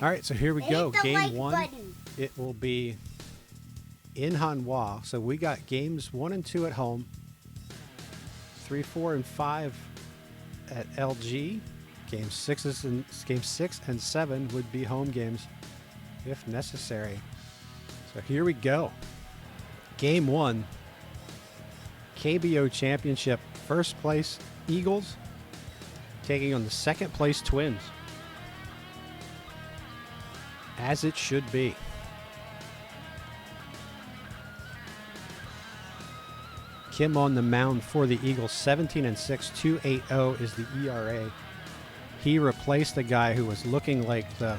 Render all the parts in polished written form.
All right, so here we go. Game like one. Button. It will be in Hanwha. So we got games 1 and 2 at home, 3, 4, and 5 at LG. Game 6 and 7 would be home games if necessary. So here we go. Game 1. KBO Championship. First place Eagles taking on the second place Twins. As it should be. Kim on the mound for the Eagles, 17 and 6, 2.80 is the ERA. He replaced the guy who was looking like the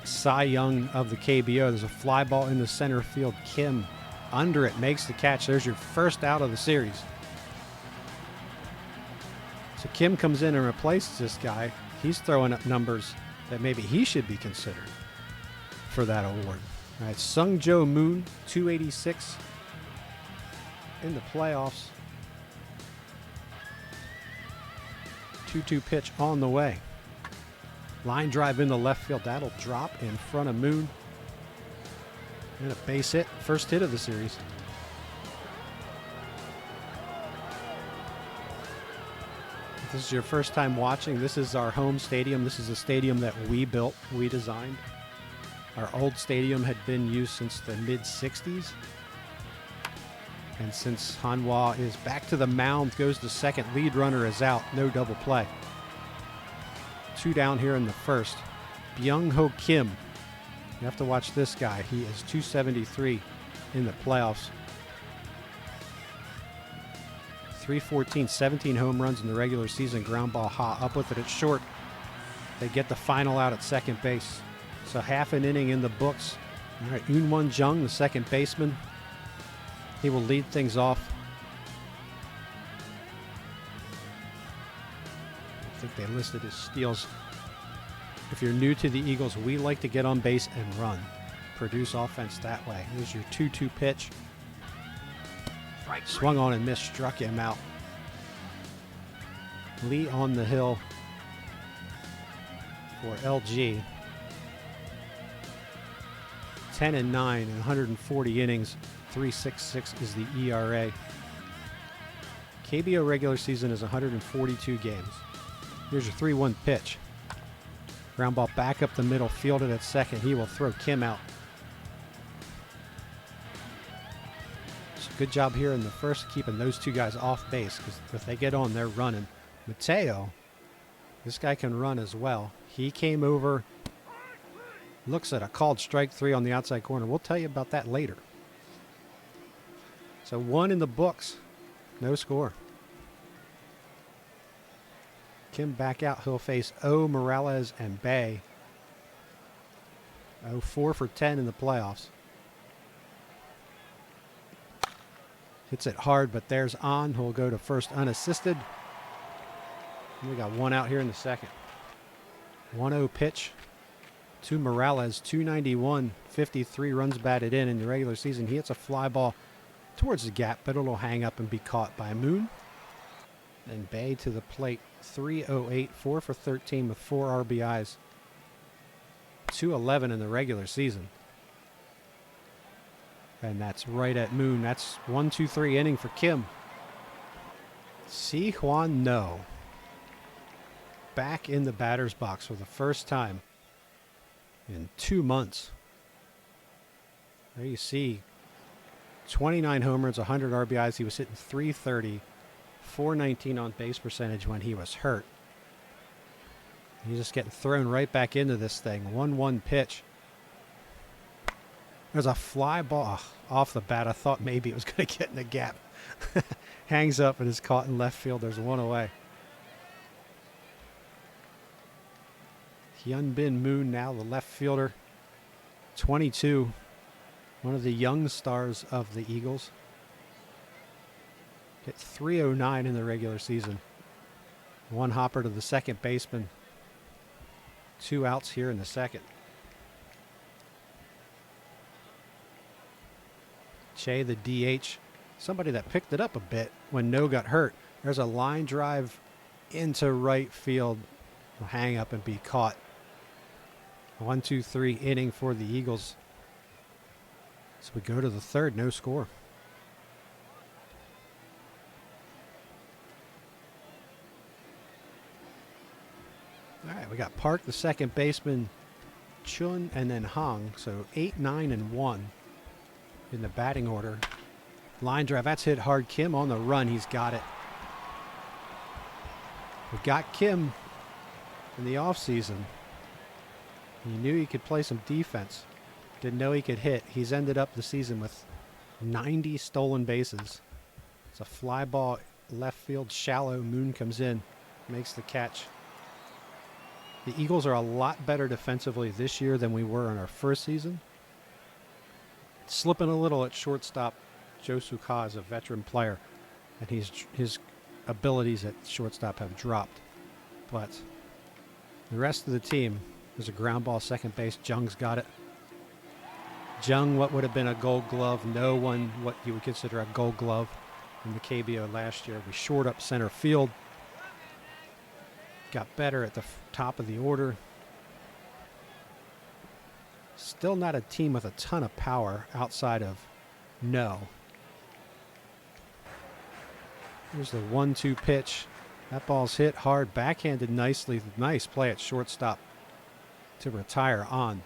Cy Young of the KBO. There's a fly ball in the center field. Kim under it makes the catch. There's your first out of the series. So Kim comes in and replaces this guy. He's throwing up numbers that maybe he should be considered for that award. All right, Sung Jo Moon, 286 in the playoffs. 2-2 pitch on the way. Line drive in the left field. That'll drop in front of Moon. And a base hit. First hit of the series. If this is your first time watching, this is our home stadium. This is a stadium that we built, we designed. Our old stadium had been used since the mid-60s. And since Hanwha is back to the mound, goes the second, lead runner is out, no double play. 2 down here in the first. Byung-ho Kim. You have to watch this guy. He is 273 in the playoffs. 314, 17 home runs in the regular season. Ground ball hot, up with it at short. They get the final out at second base. So half an inning in the books. All right, Eun-won Jung, the second baseman. He will lead things off. I think they listed his steals. If you're new to the Eagles, we like to get on base and run. Produce offense that way. Here's your 2-2 pitch. Swung on and missed, struck him out. Lee on the hill for LG. 10 and 9 in 140 innings. 3.66 is the ERA. KBO regular season is 142 games. Here's your 3-1 pitch. Ground ball back up the middle, fielded at second. He will throw Kim out. So good job here in the first, keeping those two guys off base, because if they get on, they're running. Mateo, this guy can run as well. He came over, looks at a called strike 3 on the outside corner. We'll tell you about that later. So 1 in the books, no score. Kim back out. He'll face O, Morales, and Bay. 4 for 10 in the playoffs. Hits it hard, but there's on. He'll go to first unassisted. And we got 1 out here in the second. 1-0 pitch to Morales. 291, 53 runs batted in the regular season. He hits a fly ball towards the gap, but it'll hang up and be caught by Moon. And Bay to the plate. 308, 4 for 13 with 4 RBIs. 211 in the regular season. And that's right at Moon. That's 1-2-3 inning for Kim. Si Hwan No back in the batter's box for the first time in 2 months. There you see 29 homers, 100 RBIs. He was hitting 330, 419 on base percentage when he was hurt. He's just getting thrown right back into this thing. 1-1 pitch. There's a fly ball off the bat. I thought maybe it was going to get in the gap. Hangs up and is caught in left field. There's 1 away. Hyun-bin Moon now the left fielder. 22. One of the young stars of the Eagles. Hit 309 in the regular season. 1 hopper to the second baseman. 2 outs here in the second. Che, the DH, somebody that picked it up a bit when No got hurt. There's a line drive into right field. Will hang up and be caught. 1-2-3 inning for the Eagles. So we go to the third, no score. All right, we got Park, the second baseman, Chun, and then Hong. So 8, 9, and 1 in the batting order. Line drive, that's hit hard. Kim on the run, he's got it. We got Kim in the offseason. He knew he could play some defense. Didn't know he could hit. He's ended up the season with 90 stolen bases. It's a fly ball, left field, shallow. Moon comes in, makes the catch. The Eagles are a lot better defensively this year than we were in our first season. Slipping a little at shortstop. Joe Suka is a veteran player, and his abilities at shortstop have dropped. But the rest of the team, there's a ground ball, second base. Jung's got it. Jung, what would have been a gold glove, no one what you would consider a gold glove in the KBO last year. We shored up center field. Got better at the top of the order. Still not a team with a ton of power outside of No. Here's the 1-2 pitch. That ball's hit hard, backhanded nicely. Nice play at shortstop to retire on.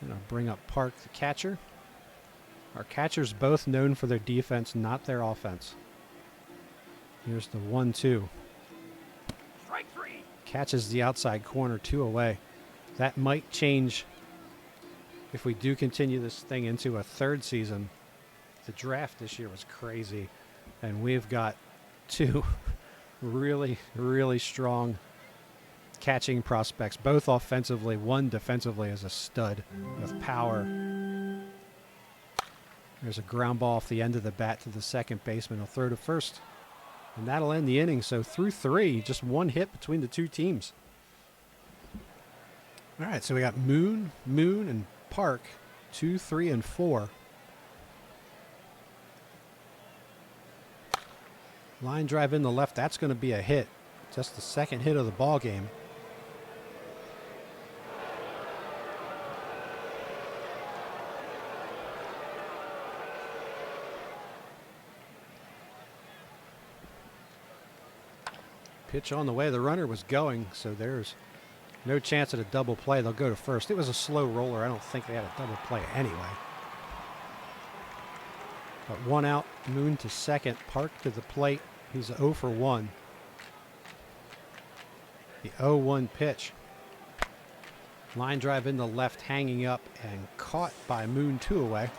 Gonna bring up Park, the catcher. Our catchers both known for their defense, not their offense. Here's the 1-2. Strike 3. Catches the outside corner, 2 away. That might change if we do continue this thing into a third season. The draft this year was crazy, and we've got 2 really, really strong catching prospects, both offensively. One defensively is a stud with power. There's a ground ball off the end of the bat to the second baseman. He'll throw to first, and that'll end the inning. So through 3, just 1 hit between the 2 teams. All right, so we got Moon, and Park, 2, 3, and 4. Line drive in the left. That's going to be a hit. Just the second hit of the ball game. Pitch on the way. The runner was going, so there's no chance at a double play. They'll go to first. It was a slow roller. I don't think they had a double play anyway. But 1 out. Moon to second. Park to the plate. He's 0 for 1. The 0-1 pitch. Line drive in the left, hanging up and caught by Moon, 2 away.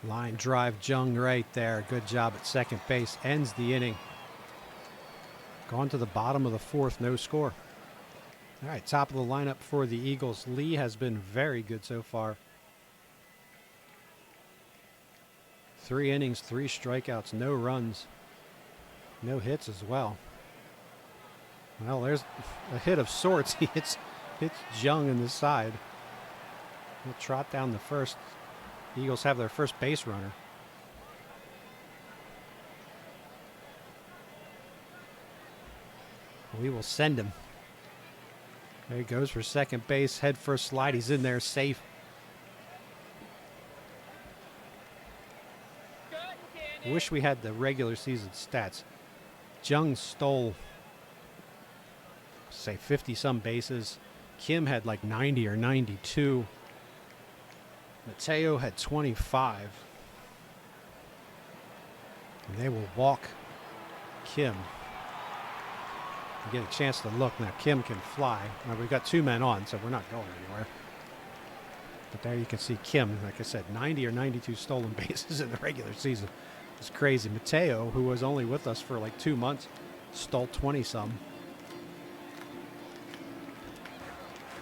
Line drive, Jung right there. Good job at second base. Ends the inning. Gone to the bottom of the 4th, no score. All right, top of the lineup for the Eagles. Lee has been very good so far. 3 innings, 3 strikeouts, no runs, no hits as well. Well, there's a hit of sorts. He hits Jung in the side. He'll trot down the first. The Eagles have their first base runner. We will send him. There he goes for second base. Head first slide. He's in there safe. Wish we had the regular season stats. Jung stole, say, 50-some bases. Kim had like 90 or 92. Mateo had 25. And they will walk Kim. Get a chance to look. Now Kim can fly. Now we've got 2 men on, so we're not going anywhere. But there you can see Kim, like I said, 90 or 92 stolen bases in the regular season. It's crazy. Mateo, who was only with us for like 2 months, stole 20-some.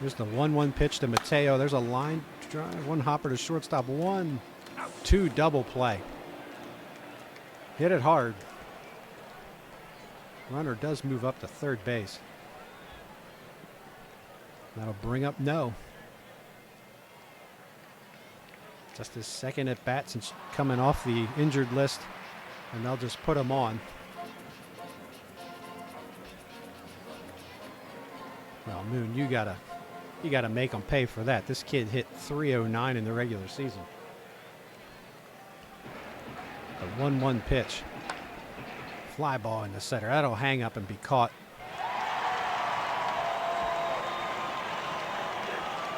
Here's the 1-1 pitch to Mateo. There's a line drive, 1 hopper to shortstop, 1-2 double play. Hit it hard. Runner does move up to third base. That'll bring up No. Just his second at bat since coming off the injured list, and they'll just put him on. Well, Moon, you gotta make him pay for that. This kid hit .309 in the regular season. The 1-1 pitch. Fly ball in the center. That'll hang up and be caught.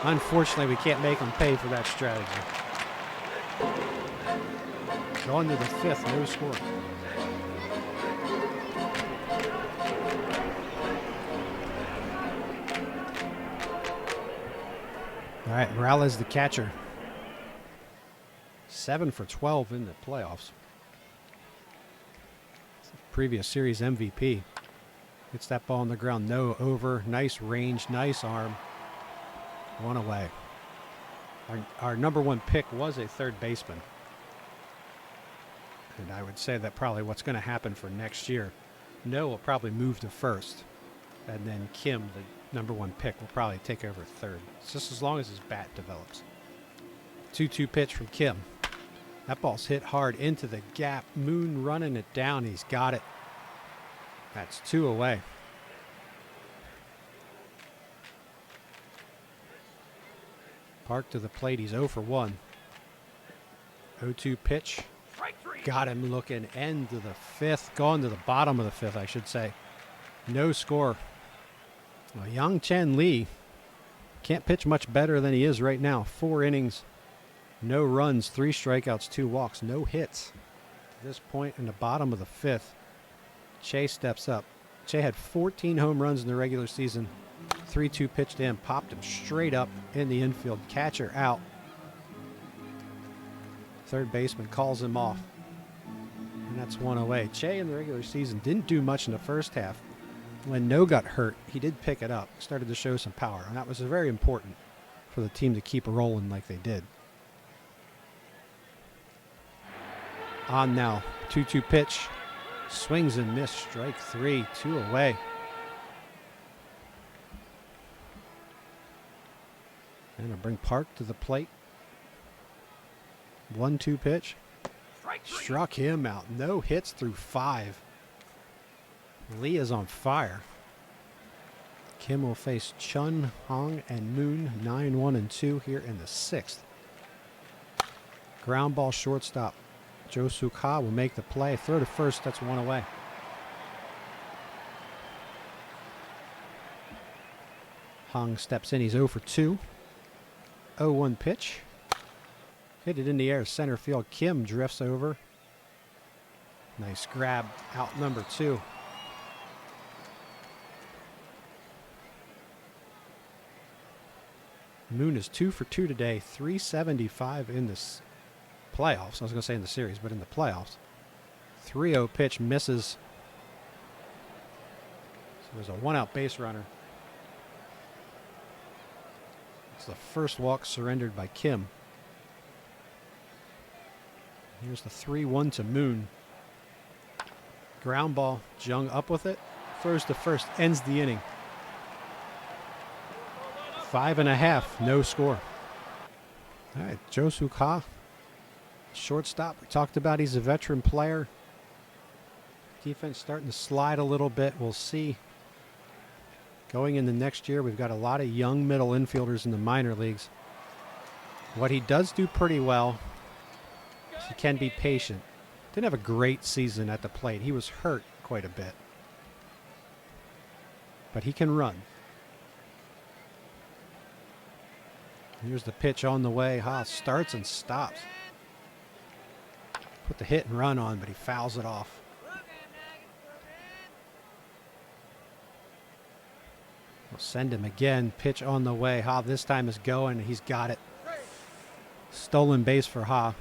Unfortunately, we can't make him pay for that strategy. Going to the 5th, no score. All right, Morales the catcher. 7 for 12 in the playoffs. Previous series MVP. Gets that ball on the ground, no over. Nice range, nice arm. 1 away. Our number 1 pick was a third baseman. And I would say that probably what's going to happen for next year. No will probably move to first. And then Kim, the number 1 pick, will probably take over third. It's just as long as his bat develops. 2-2 pitch from Kim. That ball's hit hard into the gap. Moon running it down. He's got it. That's 2 away. Park to the plate. He's 0 for 1. 0-2 pitch. Got him looking end of the 5th. Gone to the bottom of the 5th, I should say. No score. Well, Yang Chen Lee can't pitch much better than he is right now. 4 innings. No runs, 3 strikeouts, 2 walks, no hits. At this point in the bottom of the 5th, Che steps up. Che had 14 home runs in the regular season. 3-2 pitched in, popped him straight up in the infield. Catcher out. Third baseman calls him off. And that's 1 away. Che in the regular season didn't do much in the first half. When No got hurt, he did pick it up. Started to show some power. And that was very important for the team to keep rolling like they did. On now. 2-2 pitch. Swings and miss. Strike 3. 2 away. And I'll bring Park to the plate. 1-2 pitch. Struck him out. No hits through 5. Lee is on fire. Kim will face Chun, Hong, and Moon 9-1-2 here in the 6th. Ground ball shortstop. Jo Suk Ha will make the play. Throw to first. That's 1 away. Hong steps in. He's 0 for 2. 0-1 pitch. Hit it in the air. Center field. Kim drifts over. Nice grab. Out number 2. Moon is 2 for 2 today. 375 in this playoffs. I was going to say in the series, but in the playoffs. 3-0 pitch misses. So there's a 1-out base runner. It's the first walk surrendered by Kim. Here's the 3-1 to Moon. Ground ball. Jung up with it. Throws to first. Ends the inning. 5.5. No score. All right. Jo Suk Ha. Shortstop. We talked about he's a veteran player. Defense starting to slide a little bit. We'll see. Going into next year, we've got a lot of young middle infielders in the minor leagues. What he does do pretty well is he can be patient. Didn't have a great season at the plate. He was hurt quite a bit. But he can run. Here's the pitch on the way. Ha starts and stops. Put the hit and run on, but he fouls it off. We'll send him again. Pitch on the way. Ha this time is going. He's got it. Stolen base for Ha.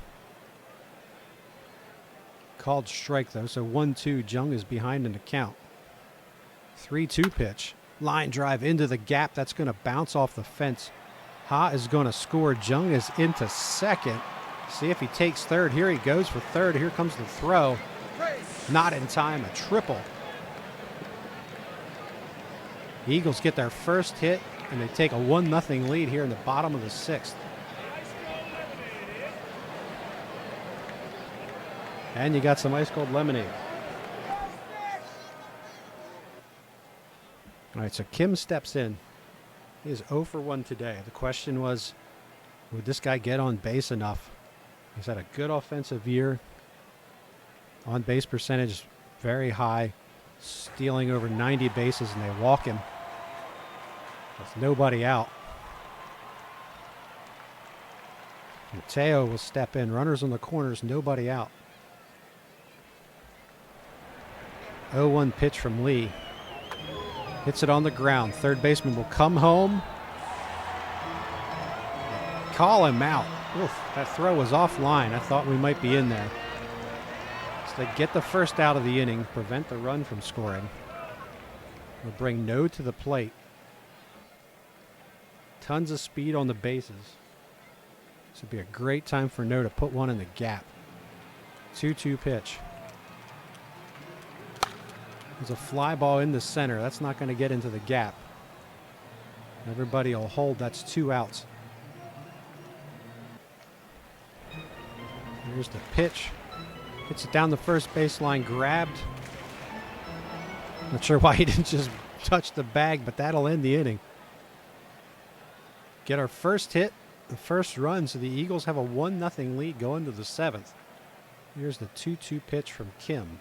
Called strike though. So 1-2. Jung is behind in the count. 3-2 pitch. Line drive into the gap. That's going to bounce off the fence. Ha is going to score. Jung is into second. See if he takes third. Here he goes for third. Here comes the throw. Not in time. A triple. The Eagles get their first hit, and they take a 1-0 lead here in the bottom of the 6th. And you got some ice cold lemonade. All right, so Kim steps in. He is 0 for 1 today. The question was, would this guy get on base enough? He's had a good offensive year. On base percentage very high. Stealing over 90 bases, and they walk him with nobody out. Mateo will step in. Runners on the corners, nobody out. 0-1 pitch from Lee. Hits it on the ground. Third baseman will come home. Call him out. Oof, that throw was offline. I thought we might be in there. So they get the first out of the inning, prevent the run from scoring. Will bring No to the plate. Tons of speed on the bases. This would be a great time for No to put one in the gap. 2-2 pitch. There's a fly ball in the center. That's not going to get into the gap. Everybody will hold. That's 2 outs. Here's the pitch. Hits it down the first baseline. Grabbed. Not sure why he didn't just touch the bag, but that'll end the inning. Get our first hit, the first run, so the Eagles have a 1-0 lead going to the 7th. Here's the 2-2 pitch from Kim.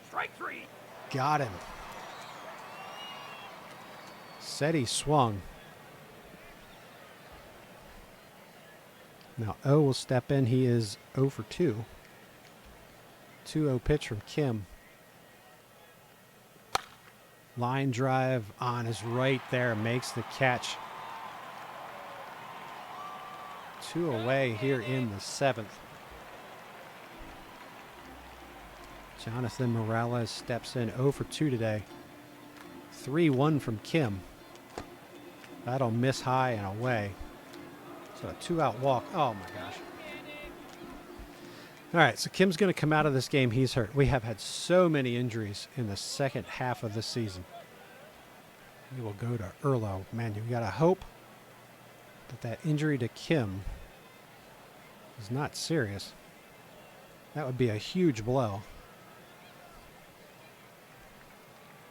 Strike 3. Got him. Said he swung. Now O will step in. He is 0 for 2. 2-0 pitch from Kim. Line drive on is right there. Makes the catch. 2 away here in the 7th. Jonathan Morales steps in 0 for 2 today. 3-1 from Kim. That'll miss high and away. So a 2-out walk. Oh my gosh. All right, so Kim's going to come out of this game. He's hurt. We have had so many injuries in the second half of the season. We will go to Erlo. Man, you got to hope that injury to Kim is not serious. That would be a huge blow.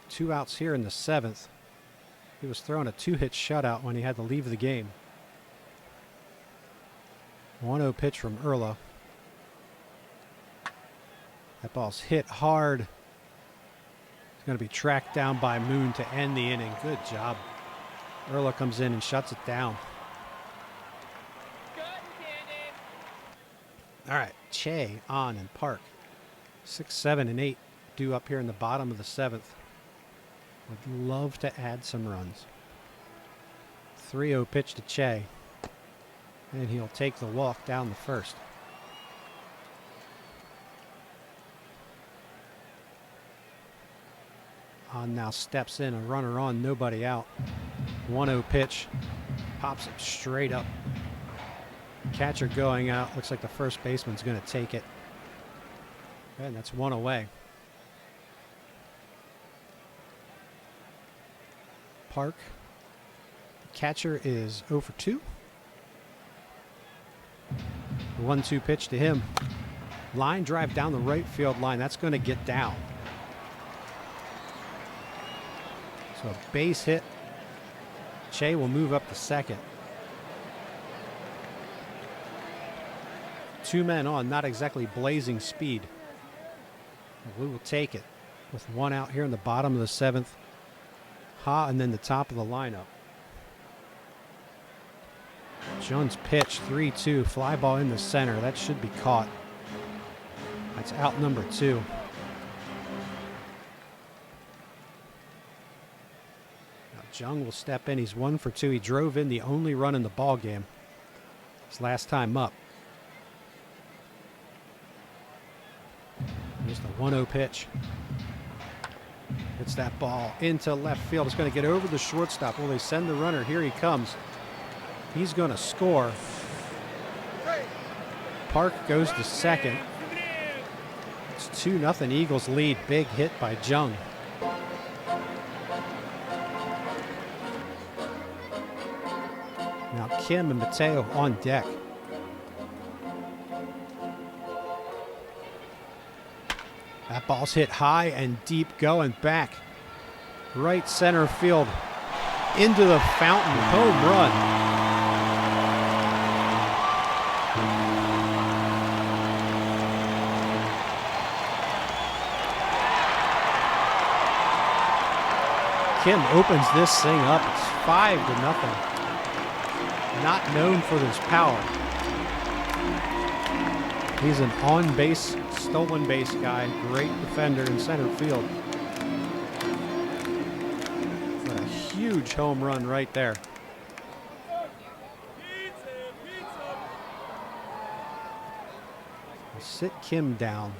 2 outs here in the 7th. He was throwing a 2-hit shutout when he had to leave the game. 1-0 pitch from Erlo. That ball's hit hard. It's going to be tracked down by Moon to end the inning. Good job. Erlo comes in and shuts it down. All right, Che, On, and Park. 6, 7, and 8 due up here in the bottom of the 7th. Would love to add some runs. 3-0 pitch to Che. And he'll take the walk down the first. On now steps in, a runner on, nobody out. 1-0 pitch. Pops it straight up. Catcher going out. Looks like the first baseman's going to take it. And that's 1 away. Park. The catcher is 0 for 2. 1-2 pitch to him. Line drive down the right field line. That's going to get down. So a base hit. Che will move up to second. 2 men on, not exactly blazing speed. We will take it with 1 out here in the bottom of the 7th. Ha, and then the top of the lineup. Jones pitch, 3-2, fly ball in the center. That should be caught. That's out number 2. Now Jung will step in. He's 1 for 2. He drove in the only run in the ball game. His last time up. Here's the 1-0 pitch. Hits that ball into left field. It's going to get over the shortstop. Will they send the runner? Here he comes. He's going to score. Park goes to second. It's 2-0 Eagles lead. Big hit by Jung. Now Kim and Mateo on deck. That ball's hit high and deep, going back. Right center field. Into the fountain. Home run. Kim opens this thing up. It's 5-0. Not known for his power. He's an on-base, stolen base guy. Great defender in center field. What a huge home run right there. We'll sit Kim down.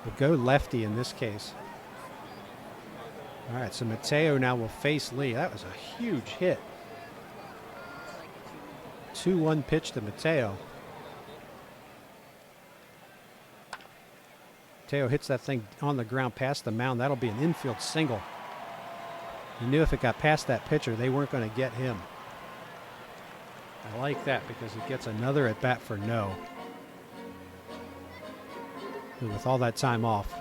We'll go lefty in this case. All right, so Mateo now will face Lee. That was a huge hit. 2-1 pitch to Mateo. Mateo hits that thing on the ground past the mound. That'll be an infield single. He knew if it got past that pitcher, they weren't going to get him. I like that because he gets another at bat for no. And with all that time off,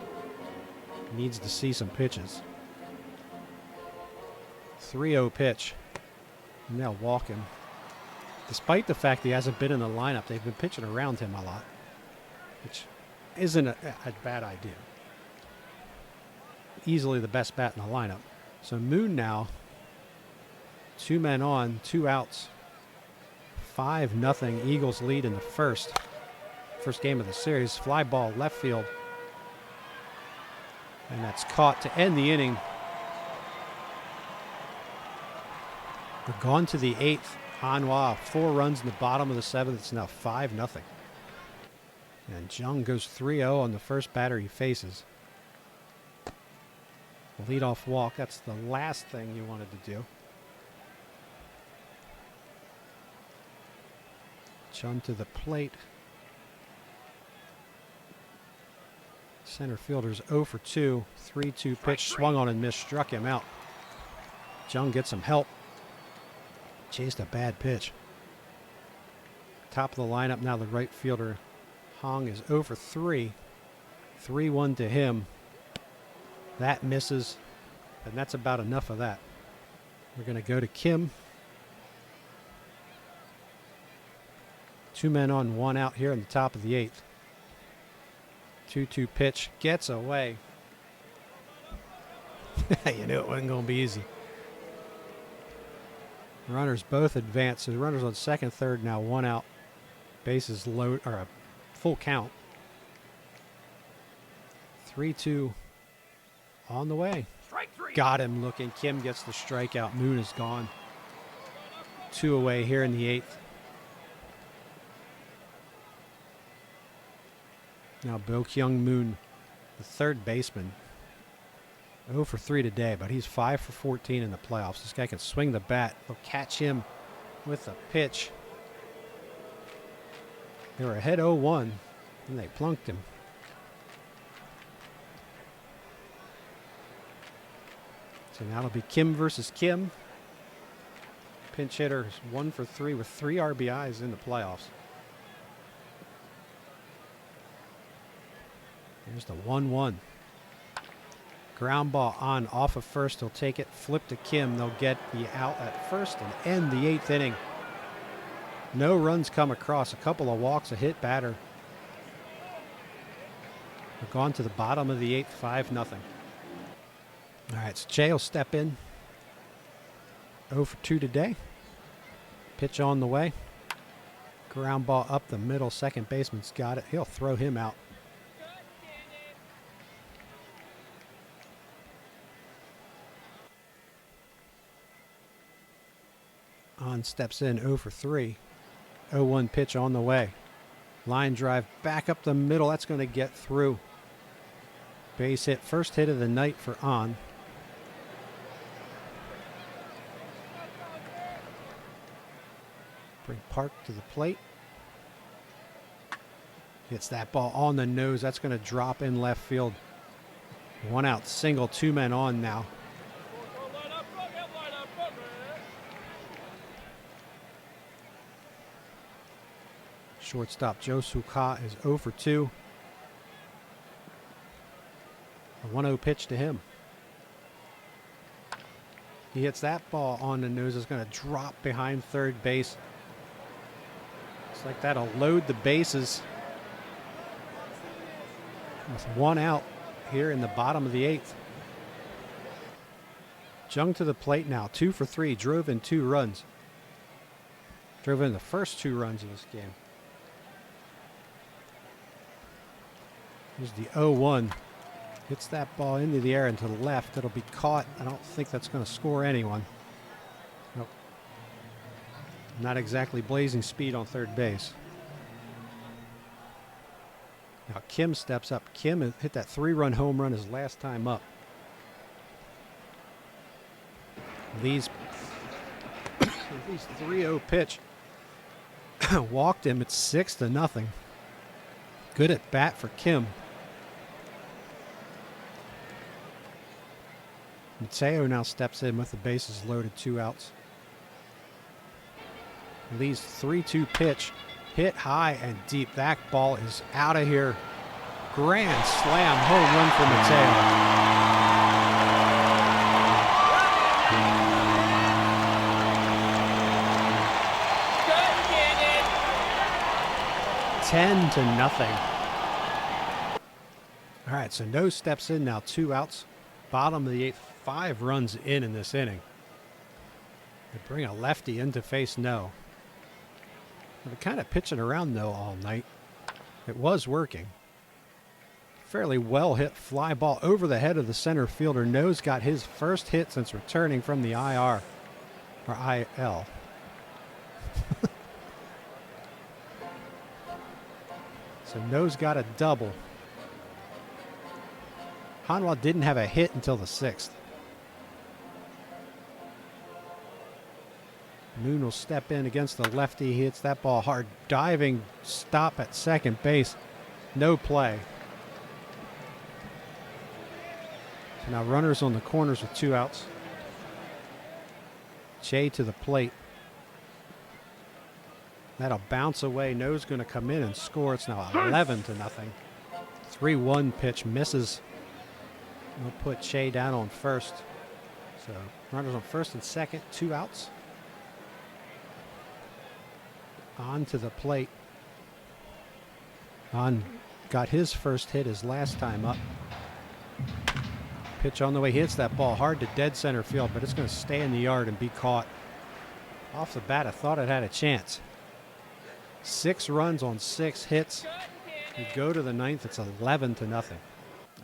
he needs to see some pitches. 3-0 pitch. And they'll walk him. Despite the fact he hasn't been in the lineup, they've been pitching around him a lot, which isn't a bad idea. Easily the best bat in the lineup. So Moon now, 2 men on, 2 outs. 5-0 Eagles lead in the first game of the series. Fly ball left field. And that's caught to end the inning. We're gone to the 8th. Hanwha, 4 runs in the bottom of the 7th. It's now 5-0. And Jung goes 3-0 on the first batter he faces. Leadoff walk. That's the last thing you wanted to do. Chun to the plate. Center fielder's 0 for 2. 3-2 pitch. Swung on and missed. Struck him out. Jung gets some help. Chased a bad pitch. Top of the lineup now, the right fielder Hong is 0 for 3. 3-1 to him. That misses, and that's about enough of that. We're going to go to Kim. 2 men on, 1 out here in the top of the 8th. 2-2 pitch gets away. You knew it wasn't going to be easy. Runners both advance. So the runners on second, third, now 1 out. Bases load, or a full count. 3-2 on the way. Strike 3. Got him looking. Kim gets the strikeout. Moon is gone. 2 away here in the 8th. Now Bo Kyung Moon, the third baseman. 0 for 3 today, but he's 5 for 14 in the playoffs. This guy can swing the bat. They'll catch him with a pitch. They were ahead 0-1, and they plunked him. So now it'll be Kim versus Kim. Pinch hitter is 1 for 3 with 3 RBIs in the playoffs. Here's the 1-1. Ground ball on off of first. He'll take it. Flip to Kim. They'll get the out at first and end the 8th inning. No runs come across. A couple of walks, a hit batter. We're gone to the bottom of the 8th, 5-0. All right, so Jay will step in. 0 for 2 today. Pitch on the way. Ground ball up the middle. Second baseman's got it. He'll throw him out. On steps in 0 for 3. 0-1 pitch on the way. Line drive back up the middle. That's going to get through. Base hit. First hit of the night for On. Bring Park to the plate. Hits that ball on the nose. That's going to drop in left field. 1 out single. 2 men on now. Shortstop Joe Suka is 0 for 2. A 1-0 pitch to him. He hits that ball on the nose. It's going to drop behind third base. It's like that'll load the bases. With 1 out here in the bottom of the 8th. Jung to the plate now, 2 for 3. Drove in 2 runs. Drove in the first 2 runs of this game. Here's the 0-1. Hits that ball into the air and to the left. It'll be caught. I don't think that's going to score anyone. Nope. Not exactly blazing speed on third base. Now Kim steps up. Kim hit that 3-run home run his last time up. Lee's 3-0 pitch. Walked him. It's 6-0. Good at bat for Kim. Mateo now steps in with the bases loaded, 2 outs. Lee's 3-2 pitch hit high and deep. That ball is out of here. Grand slam home run for Mateo. 10-0. All right, so No steps in now, 2 outs. Bottom of the 8th, 5 runs in this inning. They bring a lefty in to face No. They're kind of pitching around No all night. It was working. Fairly well hit fly ball over the head of the center fielder. No's got his first hit since returning from the IR, or IL. So No's got a double. Hanwha didn't have a hit until the 6th. Moon will step in against the lefty. He hits that ball hard. Diving stop at second base. No play. So now runners on the corners with 2 outs. Che to the plate. That'll bounce away. No's going to come in and score. It's now 11-0. 3-1 pitch misses. We'll put Che down on first. So runners on first and second, 2 outs. On to the plate. On got his first hit his last time up. Pitch on the way. He hits that ball hard to dead center field, but it's going to stay in the yard and be caught. Off the bat, I thought it had a chance. 6 runs on 6 hits. We go to the 9th. It's 11-0.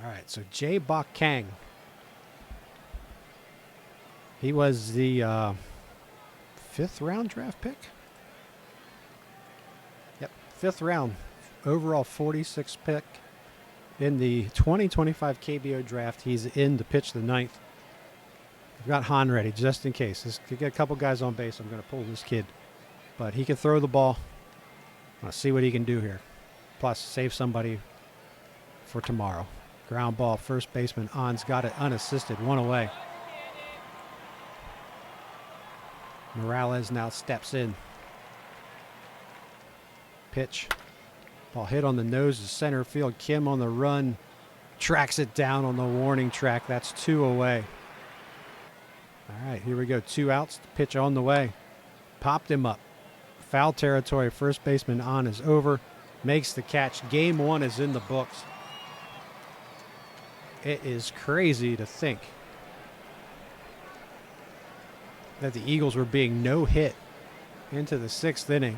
All right, so Jae Bok Kang. He was the 5th round draft pick. Yep, 5th round overall 46th pick in the 2025 KBO draft. He's in to pitch the 9th. I've got Han ready just in case. This could get a couple guys on base. I'm going to pull this kid, but he can throw the ball. Let's see what he can do here. Plus, save somebody for tomorrow. Ground ball, first baseman On's got it unassisted, 1 away. Morales now steps in. Pitch. Ball hit on the nose of center field. Kim on the run. Tracks it down on the warning track. That's 2 away. All right, here we go. 2 outs. Pitch on the way. Popped him up. Foul territory. First baseman On is over. Makes the catch. Game 1 is in the books. It is crazy to think that the Eagles were being no hit into the 6th inning.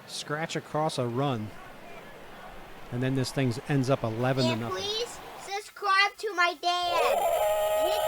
Scratch across a run. And then this thing ends up 11-0. And please subscribe to my dad. Hit